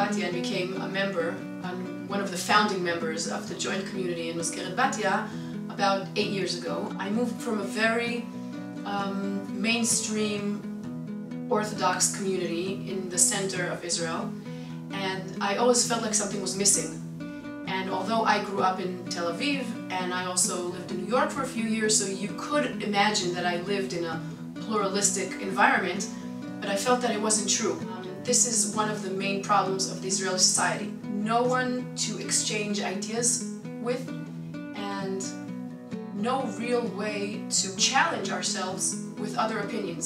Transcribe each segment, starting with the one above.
Batya and became a member, one of the founding members of the joint community in Mazkeret Batya about 8 years ago. I moved from a very mainstream Orthodox community in the center of Israel, and I always felt like something was missing. And although I grew up in Tel Aviv and I also lived in New York for a few years, so you could imagine that I lived in a pluralistic environment, but I felt that it wasn't true. This is one of the main problems of the Israeli society. No one to exchange ideas with, and no real way to challenge ourselves with other opinions.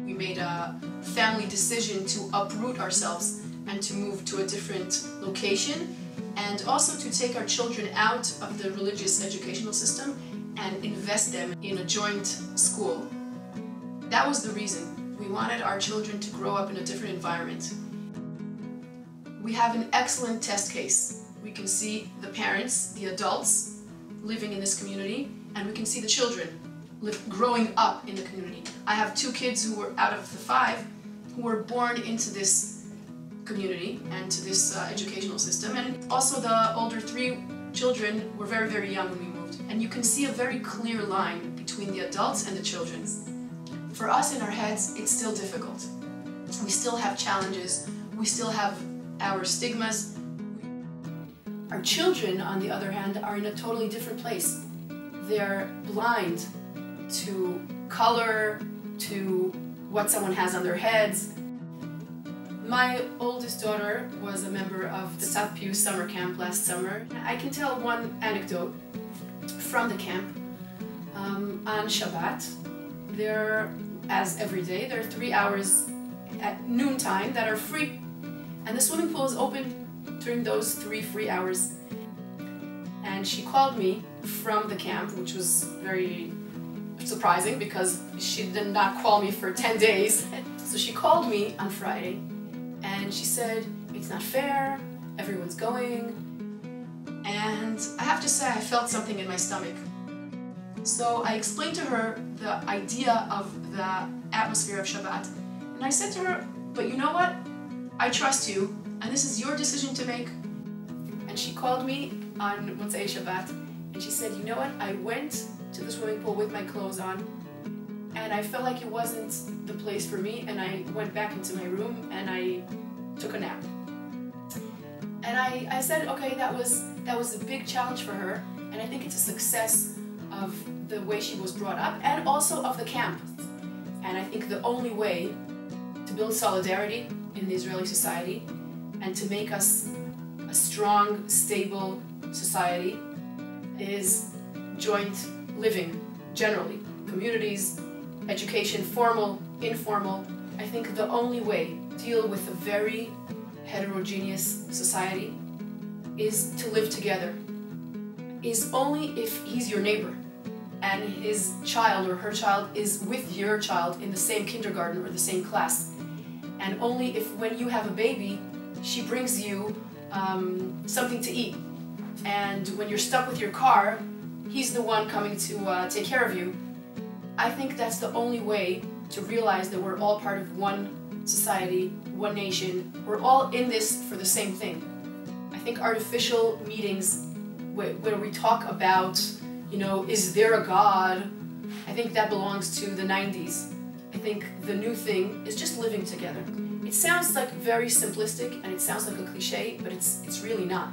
We made a family decision to uproot ourselves and to move to a different location, and also to take our children out of the religious educational system and invest them in a joint school. That was the reason. We wanted our children to grow up in a different environment. We have an excellent test case. We can see the parents, the adults, living in this community, and we can see the children growing up in the community. I have 2 kids who were out of the 5 who were born into this community and to this educational system, and also the older 3 children were very, very young when we moved. And you can see a very clear line between the adults and the children. For us in our heads, it's still difficult. We still have challenges, we still have our stigmas. Our children, on the other hand, are in a totally different place. They're blind to color, to what someone has on their heads. My oldest daughter was a member of the tzav pius summer camp last summer. I can tell one anecdote from the camp. On Shabbat, as every day, there are 3 hours at noontime that are free. And the swimming pool is open during those 3 free hours. And she called me from the camp, which was very surprising because she did not call me for 10 days. So she called me on Friday and she said, "It's not fair, everyone's going." And I have to say, I felt something in my stomach. So I explained to her the idea of the atmosphere of Shabbat. And I said to her, "But you know what? I trust you, and this is your decision to make." And she called me on Motzei Shabbat, and she said, "You know what? I went to the swimming pool with my clothes on, and I felt like it wasn't the place for me, and I went back into my room, and I took a nap." And I said, okay, that was a big challenge for her, and I think it's a success of the way she was brought up, and also of the camp. And I think the only way to build solidarity in the Israeli society and to make us a strong, stable society is joint living, generally. Communities, education, formal, informal. I think the only way to deal with a very heterogeneous society is to live together. Is only if he's your neighbor and his child or her child is with your child in the same kindergarten or the same class. And only if when you have a baby, she brings you something to eat. And when you're stuck with your car, he's the one coming to take care of you. I think that's the only way to realize that we're all part of one society, one nation. We're all in this for the same thing. I think artificial meetings where we talk about, is there a God? I think that belongs to the 90s. I think the new thing is just living together. It sounds like very simplistic and it sounds like a cliche, but it's really not.